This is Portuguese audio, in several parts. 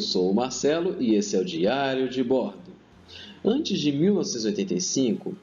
Eu sou o Marcelo e esse é o Diário de Bordo. Antes de 1985,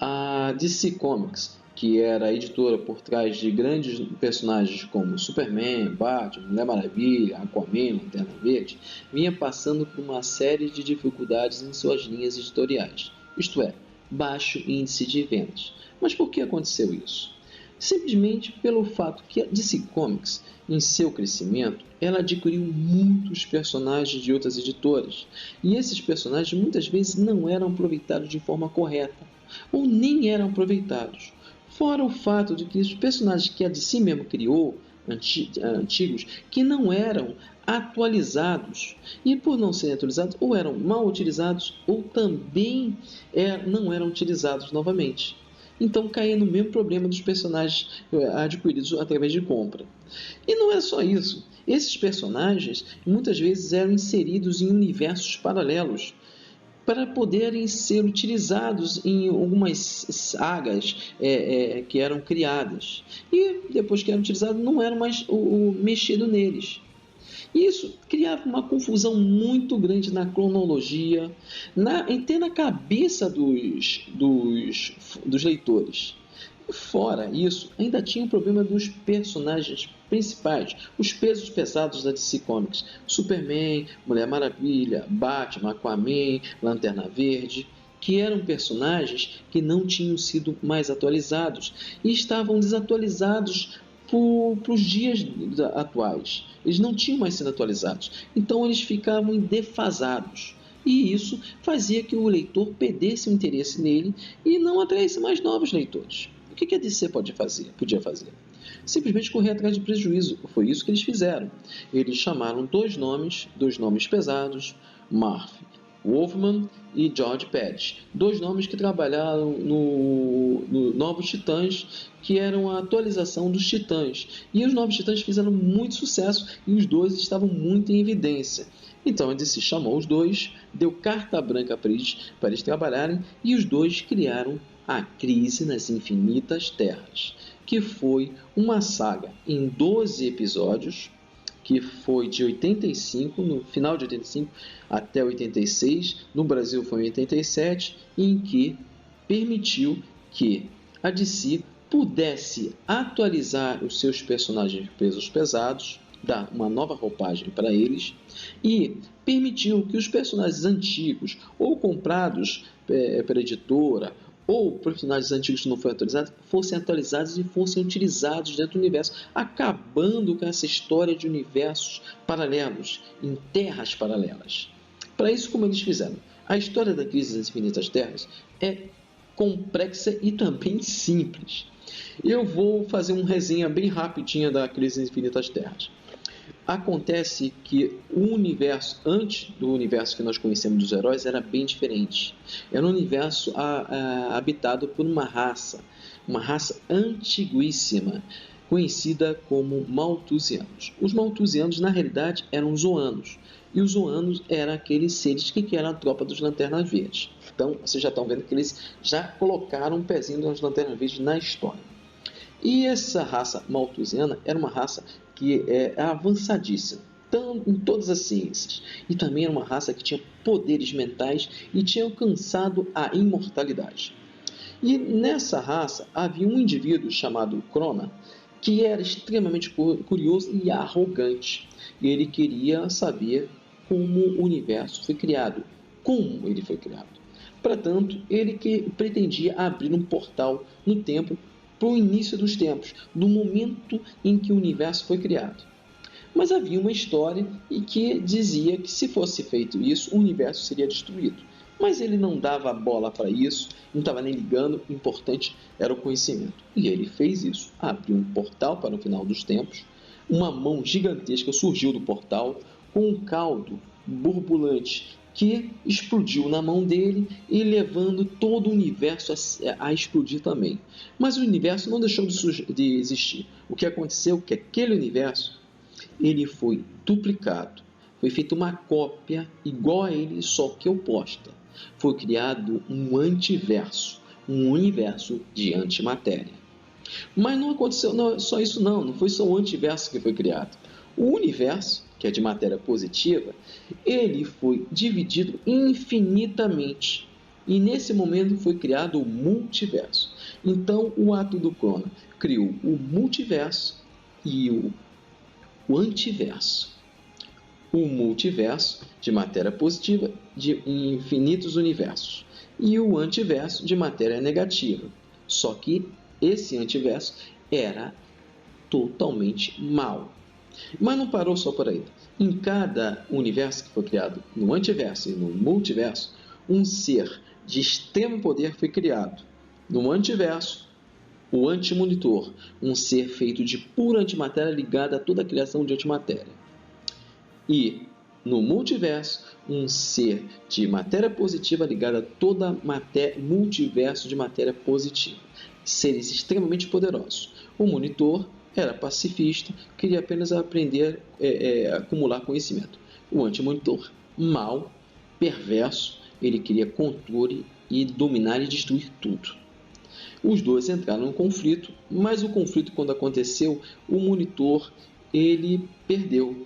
a DC Comics, que era a editora por trás de grandes personagens como Superman, Batman, Mulher Maravilha, Aquaman, Lanterna Verde, vinha passando por uma série de dificuldades em suas linhas editoriais, isto é, baixo índice de vendas. Mas por que aconteceu isso? Simplesmente pelo fato que a DC Comics, em seu crescimento, ela adquiriu muitos personagens de outras editoras, e esses personagens muitas vezes não eram aproveitados de forma correta, ou nem eram aproveitados. Fora o fato de que os personagens que a DC mesmo criou, antigos, que não eram atualizados, e por não serem atualizados, ou eram mal utilizados, ou também não eram utilizados novamente. Então caía no mesmo problema dos personagens adquiridos através de compra. E não é só isso. Esses personagens muitas vezes eram inseridos em universos paralelos para poderem ser utilizados em algumas sagas que eram criadas. E depois que eram utilizados, não era mais mexido neles. Isso criava uma confusão muito grande na cronologia, até na cabeça dos leitores. E fora isso, ainda tinha o problema dos personagens principais, os pesos pesados da DC Comics: Superman, Mulher Maravilha, Batman, Aquaman, Lanterna Verde, que eram personagens que não tinham sido mais atualizados e estavam desatualizados para os dias atuais. Eles não tinham mais sido atualizados, então eles ficavam defasados. E isso fazia que o leitor perdesse o interesse nele e não atraísse mais novos leitores. O que a DC podia fazer? Simplesmente correr atrás de prejuízo. Foi isso que eles fizeram. Eles chamaram dois nomes pesados: Marv Wolfman e George Pérez, dois nomes que trabalharam no Novos Titãs, que eram a atualização dos Titãs, e os Novos Titãs fizeram muito sucesso e os dois estavam muito em evidência. Então ele se chamou os dois, deu carta branca para eles trabalharem, e os dois criaram a Crise nas Infinitas Terras, que foi uma saga em 12 episódios, que foi de 85, no final de 85 até 86, no Brasil foi em 87, em que permitiu que a DC pudesse atualizar os seus personagens de pesos pesados, dar uma nova roupagem para eles, e permitiu que os personagens antigos, ou comprados pela editora, ou personagens antigos que não foram atualizados, fossem atualizados e fossem utilizados dentro do universo, acabando com essa história de universos paralelos, em terras paralelas. Para isso, como eles fizeram? A história da Crise das Infinitas Terras é complexa e também simples. Eu vou fazer uma resenha bem rapidinha da Crise das Infinitas Terras. Acontece que o universo, antes do universo que nós conhecemos dos heróis, era bem diferente. Era um universo habitado por uma raça antiguíssima, conhecida como Malthusianos. Os Malthusianos, na realidade, eram Zoanos. E os Zoanos eram aqueles seres que eram a tropa dos Lanternas Verdes. Então, vocês já estão vendo que eles já colocaram um pezinho das Lanternas Verdes na história. E essa raça malthusiana era uma raça que é avançadíssima em todas as ciências, e também era uma raça que tinha poderes mentais e tinha alcançado a imortalidade. E nessa raça havia um indivíduo chamado Crona, que era extremamente curioso e arrogante. E ele queria saber como o universo foi criado, como ele foi criado. Portanto, ele pretendia abrir um portal no tempo para o início dos tempos, do momento em que o universo foi criado. Mas havia uma história e que dizia que se fosse feito isso, o universo seria destruído. Mas ele não dava bola para isso, não estava nem ligando, o importante era o conhecimento. E ele fez isso, abriu um portal para o final dos tempos, uma mão gigantesca surgiu do portal com um caldo borbulante que explodiu na mão dele e levando todo o universo a explodir também. Mas o universo não deixou de existir. O que aconteceu é que aquele universo ele foi duplicado. Foi feita uma cópia igual a ele, só que oposta. Foi criado um antiverso, um universo de antimatéria. Mas não aconteceu só isso não foi só o antiverso que foi criado. O universo, que é de matéria positiva, ele foi dividido infinitamente. E nesse momento foi criado o multiverso. Então, o ato do Crona criou o multiverso e o antiverso. O multiverso de matéria positiva de infinitos universos e o antiverso de matéria negativa. Só que esse antiverso era totalmente mau. Mas não parou só por aí. Em cada universo que foi criado, no antiverso e no multiverso, um ser de extremo poder foi criado. No antiverso, o antimonitor, um ser feito de pura antimatéria ligado a toda a criação de antimatéria. E no multiverso, um ser de matéria positiva ligado a toda multiverso de matéria positiva. Seres extremamente poderosos. O monitor era pacifista, queria apenas aprender a acumular conhecimento. O antimonitor, mau, perverso, ele queria controle e dominar e destruir tudo. Os dois entraram em conflito, mas o conflito, quando aconteceu, o monitor ele perdeu.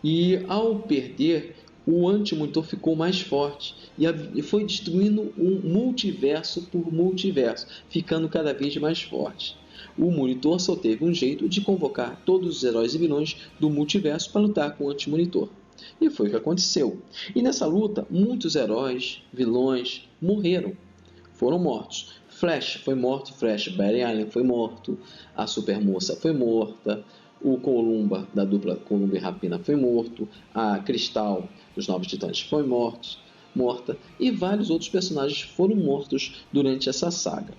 E ao perder, o antimonitor ficou mais forte e foi destruindo um multiverso por multiverso, ficando cada vez mais forte. O monitor só teve um jeito de convocar todos os heróis e vilões do multiverso para lutar com o antimonitor. E foi o que aconteceu. E nessa luta, muitos heróis, vilões morreram, foram mortos. Flash foi morto, Barry Allen foi morto, a Supermoça foi morta, o Columba, da dupla Columba e Rapina, foi morto, a Cristal, dos Novos Titãs, foi morta, e vários outros personagens foram mortos durante essa saga.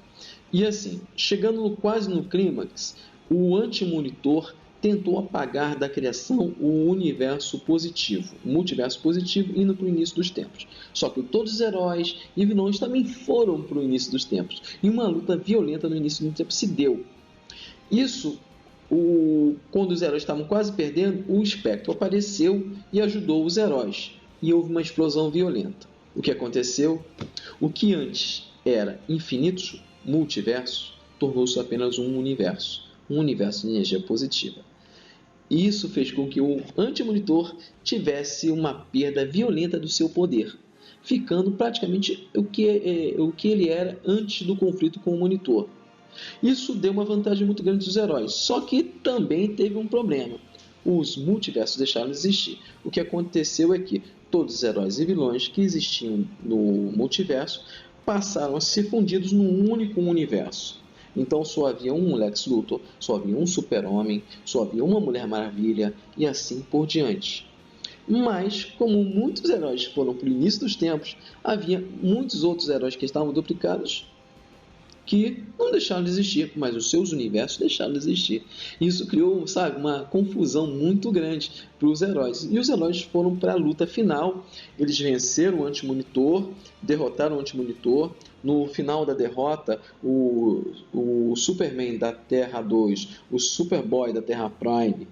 E assim, chegando quase no clímax, o Antimonitor tentou apagar da criação o universo positivo, o multiverso positivo, indo para o início dos tempos. Só que todos os heróis e vilões também foram para o início dos tempos, e uma luta violenta no início dos tempos se deu. Isso, quando os heróis estavam quase perdendo, o Espectro apareceu e ajudou os heróis, e houve uma explosão violenta. O que aconteceu? O que antes era infinitos multiversos tornou-se apenas um universo de energia positiva. Isso fez com que o Antimonitor tivesse uma perda violenta do seu poder, ficando praticamente o que ele era antes do conflito com o Monitor. Isso deu uma vantagem muito grande dos heróis, só que também teve um problema. Os multiversos deixaram de existir. O que aconteceu é que todos os heróis e vilões que existiam no multiverso passaram a ser fundidos num único universo. Então só havia um Lex Luthor, só havia um Super-Homem, só havia uma Mulher Maravilha e assim por diante. Mas, como muitos heróis foram para o início dos tempos, havia muitos outros heróis que estavam duplicados que não deixaram de existir, mas os seus universos deixaram de existir. Isso criou, uma confusão muito grande para os heróis. E os heróis foram para a luta final. Eles venceram o Antimonitor, derrotaram o Antimonitor. No final da derrota, o Superman da Terra 2, o Superboy da Terra Prime,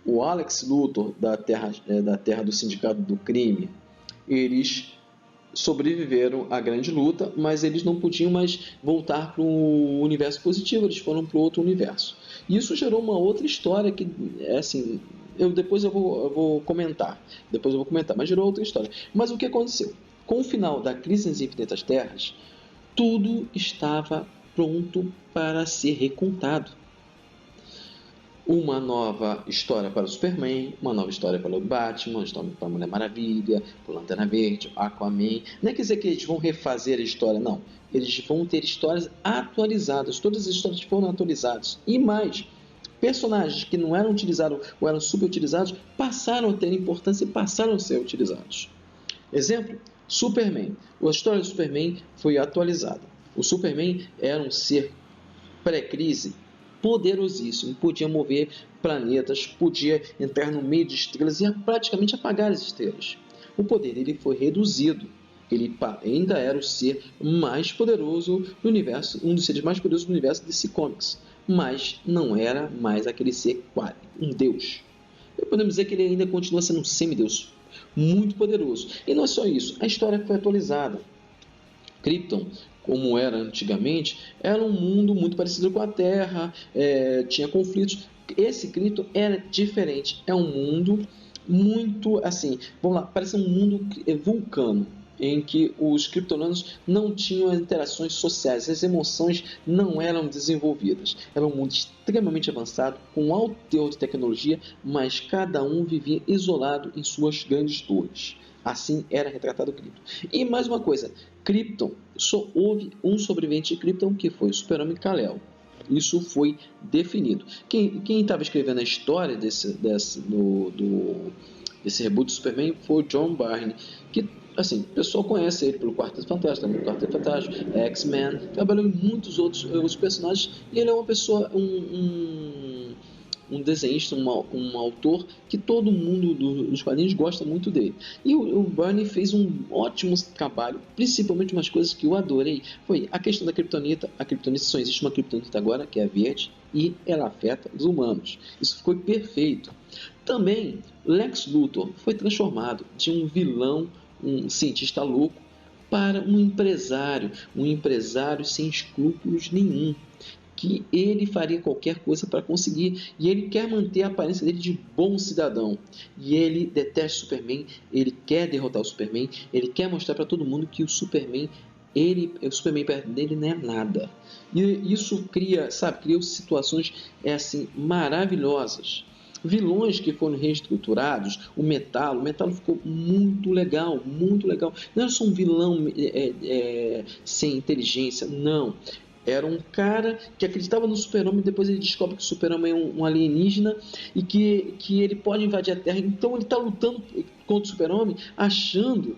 o Alex Luthor da Terra do Sindicato do Crime, eles sobreviveram à grande luta, mas eles não podiam mais voltar para o universo positivo, eles foram para o outro universo. E isso gerou uma outra história que, assim, depois eu vou comentar, mas gerou outra história. Mas o que aconteceu? Com o final da Crise nas Infinitas Terras, tudo estava pronto para ser recontado. Uma nova história para o Superman, uma nova história para o Batman, uma história para a Mulher Maravilha, para o Lanterna Verde, Aquaman. Não é quer dizer que eles vão refazer a história, não. Eles vão ter histórias atualizadas, todas as histórias foram atualizadas. E mais, personagens que não eram utilizados ou eram subutilizados passaram a ter importância e passaram a ser utilizados. Exemplo, Superman. A história do Superman foi atualizada. O Superman era um ser pré-crise poderosíssimo, podia mover planetas, podia entrar no meio de estrelas e praticamente apagar as estrelas. O poder dele foi reduzido. Ele ainda era o ser mais poderoso do universo, um dos seres mais poderosos do universo DC Comics, mas não era mais aquele ser um deus. Podemos dizer que ele ainda continua sendo um semideus, muito poderoso. E não é só isso, a história foi atualizada. Krypton, como era antigamente, era um mundo muito parecido com a Terra, tinha conflitos. esse Krypton era diferente. É um mundo muito assim, vamos lá, parece um mundo vulcano, em que os kryptonianos não tinham interações sociais, as emoções não eram desenvolvidas. Era um mundo extremamente avançado, com alto teor de tecnologia, mas cada um vivia isolado em suas grandes torres. Assim era retratado Krypton. E mais uma coisa, Krypton, só houve um sobrevivente de Krypton, que foi o Super-Homem Kal-El. Isso foi definido. Quem estava escrevendo a história desse reboot do Superman foi o John Byrne, que assim, o pessoal conhece ele pelo Quarteto Fantástico, também Quarteto Fantástico, X-Men, trabalhou em muitos outros personagens, e ele é uma pessoa, um desenhista, um autor que todo mundo dos quadrinhos gosta muito dele. E o Byrne fez um ótimo trabalho, principalmente umas coisas que eu adorei, foi a questão da Kryptonita. A Kryptonita, só existe uma Kryptonita agora, que é a verde, e ela afeta os humanos. Isso ficou perfeito. Também, Lex Luthor foi transformado de um vilão, um cientista louco, para um empresário sem escrúpulos nenhum, que ele faria qualquer coisa para conseguir, e ele quer manter a aparência dele de bom cidadão, e ele detesta o Superman, ele quer derrotar o Superman, ele quer mostrar para todo mundo que o Superman perto dele não é nada, e isso cria situações assim, maravilhosas. Vilões que foram reestruturados, o Metalo ficou muito legal, muito legal. Não era só um vilão sem inteligência, não. Era um cara que acreditava no Super-Homem, depois ele descobre que o Super-Homem é um alienígena e que ele pode invadir a Terra. Então ele está lutando contra o Super-Homem, achando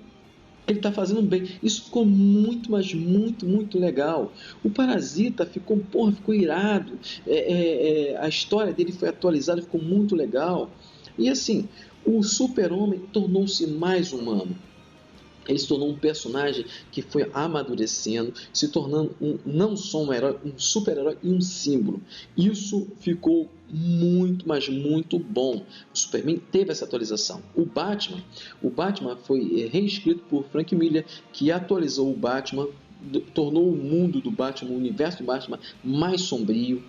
que ele está fazendo bem. Isso ficou muito, mas muito, muito legal. O Parasita ficou irado. A história dele foi atualizada, ficou muito legal. E assim, o Super-Homem tornou-se mais humano. Ele se tornou um personagem que foi amadurecendo, se tornando não só um herói, um super-herói e um símbolo. Isso ficou muito, mas muito bom. O Superman teve essa atualização. O Batman foi reescrito por Frank Miller, que atualizou o Batman, tornou o mundo do Batman, o universo do Batman mais sombrio.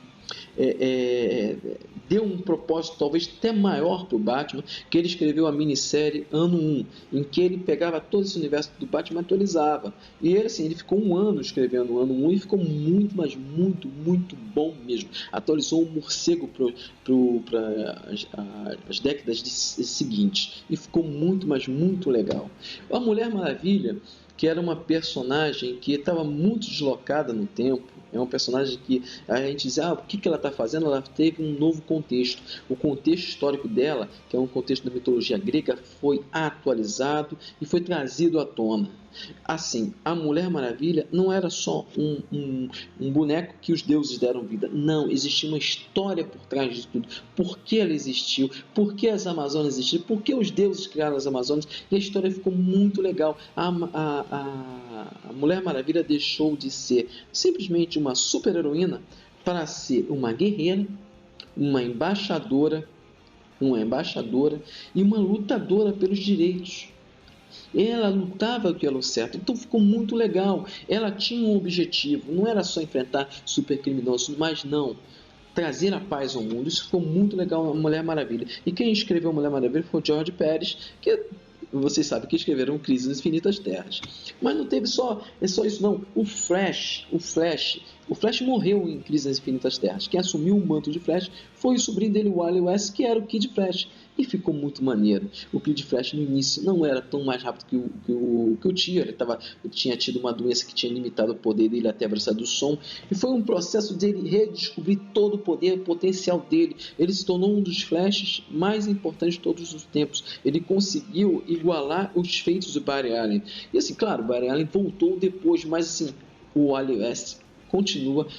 Deu um propósito talvez até maior para o Batman, que ele escreveu a minissérie Ano 1, em que ele pegava todo esse universo do Batman e atualizava. E ele, assim, ele ficou um ano escrevendo o Ano 1 e ficou muito, mas muito, muito bom mesmo. Atualizou o morcego para as décadas seguintes e ficou muito, mas muito legal. A Mulher Maravilha, que era uma personagem que estava muito deslocada no tempo, é um personagem que a gente diz, o que ela está fazendo? Ela teve um novo contexto. O contexto histórico dela, que é um contexto da mitologia grega, foi atualizado e foi trazido à tona. Assim, a Mulher Maravilha não era só um boneco que os deuses deram vida. Não, existia uma história por trás de tudo. Por que ela existiu? Por que as Amazonas existiram? Por que os deuses criaram as Amazonas? E a história ficou muito legal. A Mulher Maravilha deixou de ser simplesmente uma super-heroína para ser uma guerreira, uma embaixadora e uma lutadora pelos direitos. Ela lutava pelo certo, então ficou muito legal. Ela tinha um objetivo, não era só enfrentar supercriminosos, mas não, trazer a paz ao mundo. Isso ficou muito legal na Mulher Maravilha. E quem escreveu Mulher Maravilha foi o George Pérez, que vocês sabem que escreveram Crise nas Infinitas Terras. Mas não teve só isso não. O Flash morreu em Crise nas Infinitas Terras. Quem assumiu o manto de Flash foi o sobrinho dele, o Wally West, que era o Kid Flash. E ficou muito maneiro. O Kid Flash no início não era tão mais rápido que o tio. Ele tinha tido uma doença que tinha limitado o poder dele até a velocidade do som. E foi um processo dele redescobrir todo o poder, o potencial dele. Ele se tornou um dos Flashes mais importantes de todos os tempos. Ele conseguiu igualar os feitos do Barry Allen. E assim, claro, o Barry Allen voltou depois, mas assim, o Wally West continua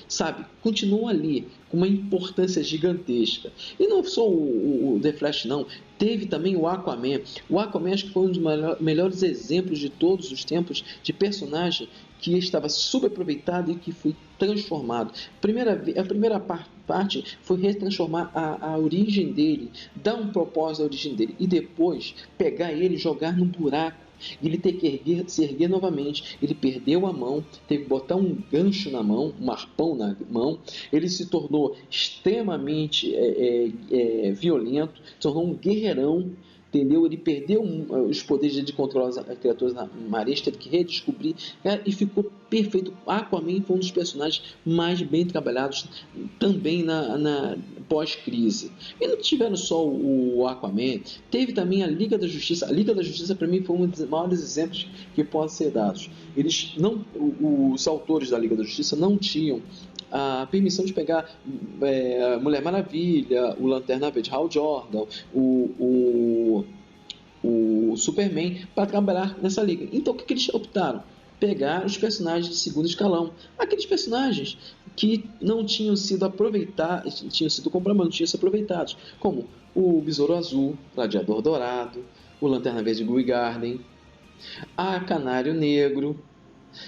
ali, com uma importância gigantesca. E não só o The Flash, não. Teve também o Aquaman. O Aquaman acho que foi um dos melhores exemplos de todos os tempos de personagem que estava subaproveitado e que foi transformado. A primeira parte foi retransformar a origem dele, dar um propósito à origem dele, e depois pegar ele e jogar no buraco ele ter que se erguer novamente, ele perdeu a mão, teve que botar um gancho na mão, um arpão na mão, ele se tornou extremamente violento, se tornou um guerreirão, entendeu? Ele perdeu os poderes de controlar as criaturas marinhas, teve que redescobrir, e ficou perfeito. Aquaman foi um dos personagens mais bem trabalhados também na pós-crise. E não tiveram só o Aquaman, teve também a Liga da Justiça. A Liga da Justiça, para mim, foi um dos maiores exemplos que podem ser dados. Os autores da Liga da Justiça não tinham a permissão de pegar Mulher Maravilha, o Lanterna Verde, Hal Jordan, o Superman, para trabalhar nessa liga. Então, o que eles optaram? Pegar os personagens de segundo escalão, aqueles personagens que não tinham sido aproveitados, tinham sido comprados, mas não tinham sido aproveitados, como o Besouro Azul, Gladiador Dourado, o Lanterna Verde Guy Gardner, a Canário Negro,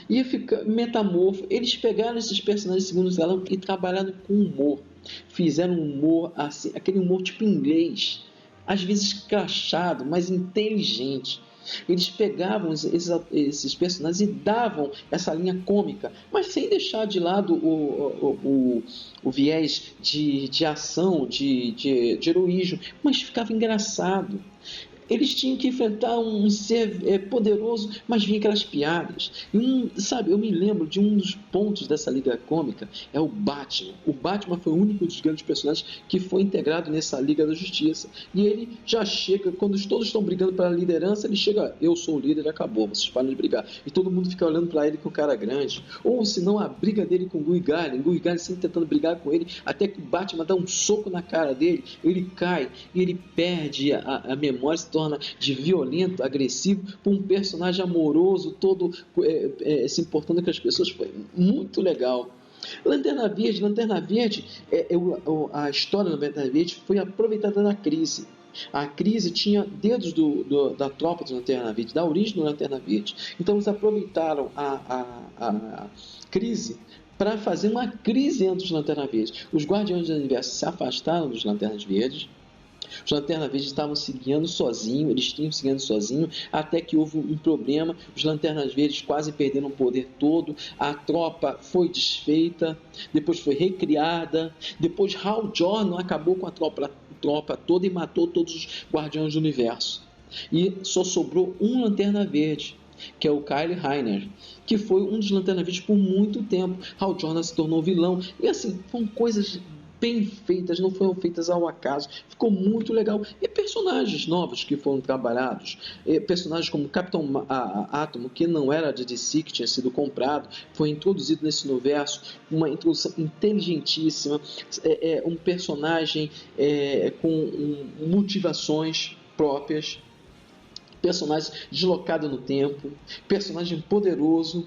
e fica Metamorfo. Eles pegaram esses personagens de segundo escalão e trabalharam com humor. Fizeram um humor assim, aquele humor tipo inglês, às vezes crachado, mas inteligente. Eles pegavam esses personagens e davam essa linha cômica, mas sem deixar de lado o viés de ação, de heroísmo, mas ficava engraçado. Eles tinham que enfrentar um ser poderoso, mas vinha aquelas piadas. Eu me lembro de um dos pontos dessa Liga Cômica, é o Batman. O Batman foi o único dos grandes personagens que foi integrado nessa Liga da Justiça. E ele já chega, quando todos estão brigando pela liderança, ele chega, eu sou o líder, acabou, vocês param de brigar. E todo mundo fica olhando para ele com cara grande. Ou senão a briga dele com o Guy Gardner sempre tentando brigar com ele, até que o Batman dá um soco na cara dele, ele cai e ele perde a memória, se torna de violento, agressivo, para um personagem amoroso, todo se importando com as pessoas. Foi muito legal. Lanterna Verde, a história da Lanterna Verde foi aproveitada na crise. A crise tinha dedos da tropa do Lanterna Verde, da origem do Lanterna Verde. Então eles aproveitaram a crise para fazer uma crise entre os Lanternas Verdes. Os Guardiões do Universo se afastaram dos Lanternas Verdes. Os Lanternas Verdes estavam seguindo sozinhos, eles tinham seguindo sozinhos, até que houve um problema, os Lanternas Verdes quase perderam o poder todo, a tropa foi desfeita, depois foi recriada, depois Hal Jordan acabou com a tropa toda e matou todos os Guardiões do Universo. E só sobrou um Lanterna Verde, que é o Kyle Rayner, que foi um dos Lanternas Verdes por muito tempo. Hal Jordan se tornou vilão, e assim, foram coisas bem feitas, não foram feitas ao acaso, ficou muito legal. E personagens novos que foram trabalhados, personagens como Capitão Átomo, que não era de DC, que tinha sido comprado, foi introduzido nesse universo, uma introdução inteligentíssima, um personagem com motivações próprias, personagem deslocado no tempo, personagem poderoso,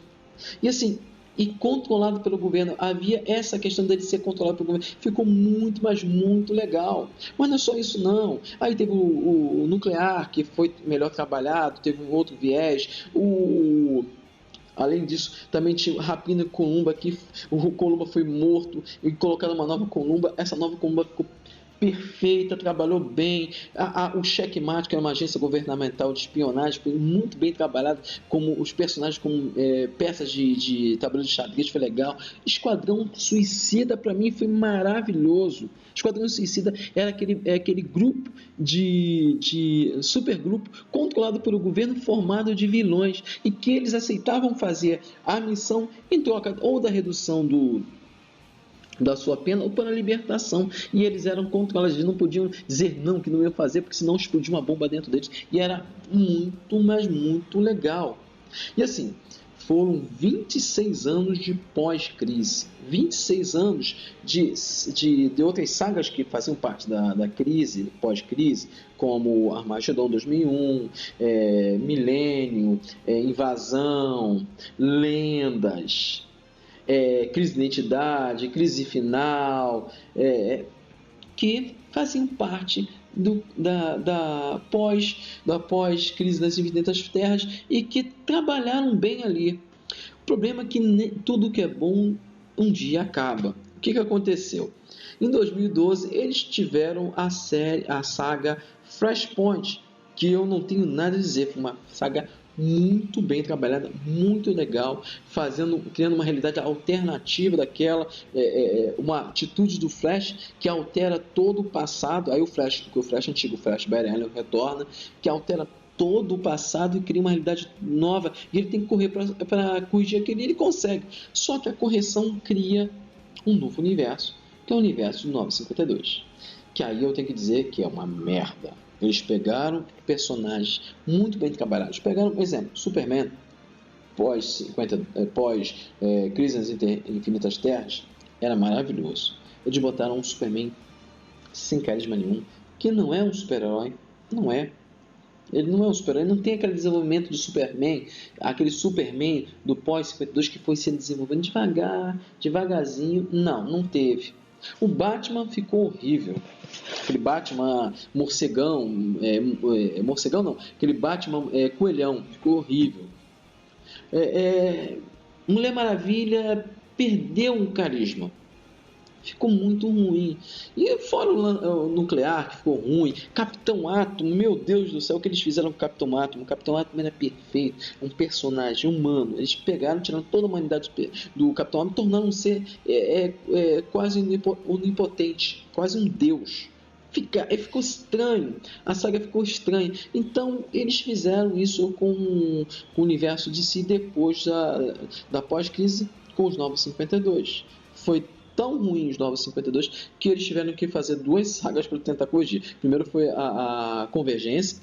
e assim, e controlado pelo governo. Havia essa questão dele ser controlado pelo governo. Ficou muito, mas muito legal. Mas não é só isso, não. Aí teve o nuclear, que foi melhor trabalhado, teve um outro viés. Além disso, também tinha Rapina Columba, que o Columba foi morto e colocado uma nova Columba. Essa nova Columba ficou perfeita, trabalhou bem. O Checkmate, que é uma agência governamental de espionagem, foi muito bem trabalhado, como os personagens como peças de tabuleiro de xadrez, foi legal. Esquadrão Suicida, para mim, foi maravilhoso. Esquadrão Suicida era aquele grupo de supergrupo controlado pelo governo, formado de vilões, e que eles aceitavam fazer a missão em troca ou da redução da sua pena ou para a libertação, e eles eram controlados, eles não podiam dizer não, que não iam fazer, porque senão explodia uma bomba dentro deles, e era muito, mas muito legal. E assim, foram 26 anos de pós-crise, 26 anos de outras sagas que faziam parte da crise, pós-crise, como Armagedon 2001, Milênio, Invasão, Lendas, Crise de Identidade, Crise Final, que faziam parte da pós-crise das Infinitas Terras e que trabalharam bem ali. O problema é que tudo que é bom um dia acaba. O que aconteceu? Em 2012, eles tiveram a saga Flashpoint, que eu não tenho nada a dizer, foi uma saga muito bem trabalhada, muito legal, criando uma realidade alternativa daquela, uma atitude do Flash que altera todo o passado. Aí o Flash antigo, o Flash Barry Allen retorna, que altera todo o passado e cria uma realidade nova, e ele tem que correr para corrigir aquilo, e ele consegue. Só que a correção cria um novo universo, que é o universo do 952, que aí eu tenho que dizer que é uma merda. Eles pegaram personagens muito bem trabalhados. Pegaram, por exemplo, Superman, pós Crise nas Infinitas Terras, era maravilhoso. Eles botaram um Superman sem carisma nenhum, que não é um super-herói, não é. Ele não é um super-herói, não tem aquele desenvolvimento do Superman, aquele Superman do pós-52 que foi sendo desenvolvendo devagarzinho. Não teve. O Batman ficou horrível. Aquele Batman morcegão, morcegão não, aquele Batman coelhão, ficou horrível. Mulher Maravilha perdeu um carisma, ficou muito ruim. E fora o Nuclear, que ficou ruim. Capitão Átomo, meu Deus do céu, o que eles fizeram com o Capitão Átomo? O Capitão Átomo era perfeito, um personagem humano. Eles pegaram, tiraram toda a humanidade do Capitão Átomo, tornaram um ser quase onipotente, quase um deus. Ficou estranho, a saga ficou estranha. Então eles fizeram isso com o universo de si depois da pós-crise com os Novos 52. Foi tão ruim os Novos 52 que eles tiveram que fazer duas sagas para tentar corrigir. Primeiro foi a Convergência,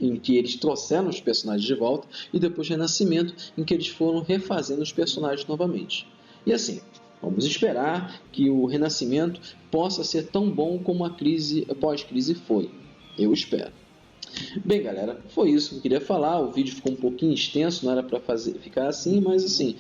em que eles trouxeram os personagens de volta, e depois Renascimento, em que eles foram refazendo os personagens novamente. E assim, vamos esperar que o Renascimento possa ser tão bom como a pós-crise foi. Eu espero. Bem, galera, foi isso que eu queria falar. O vídeo ficou um pouquinho extenso, não era para ficar assim, mas assim,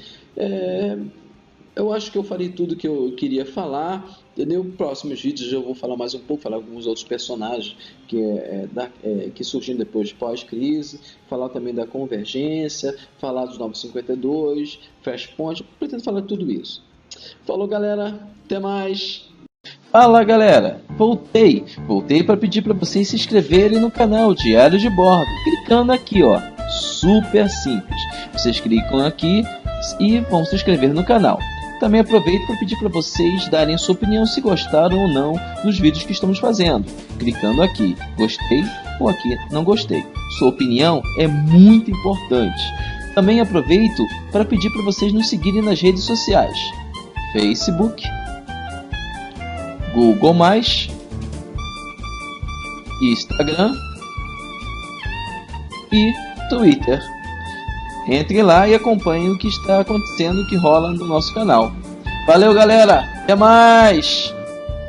eu acho que eu falei tudo que eu queria falar. Entendeu? Próximos vídeos eu vou falar mais um pouco, falar alguns outros personagens que surgiram depois de pós-crise, falar também da Convergência, falar dos 952, Flashpoint. Eu pretendo falar tudo isso. Falou, galera, até mais. Fala, galera, voltei para pedir para vocês se inscreverem no canal Diário de Bordo, clicando aqui, ó, super simples. Vocês clicam aqui e vão se inscrever no canal. Também aproveito para pedir para vocês darem sua opinião se gostaram ou não dos vídeos que estamos fazendo, clicando aqui, gostei ou aqui, não gostei. Sua opinião é muito importante. Também aproveito para pedir para vocês nos seguirem nas redes sociais: Facebook, Google+, Instagram e Twitter. Entre lá e acompanhe o que está acontecendo, o que rola no nosso canal. Valeu, galera! Até mais!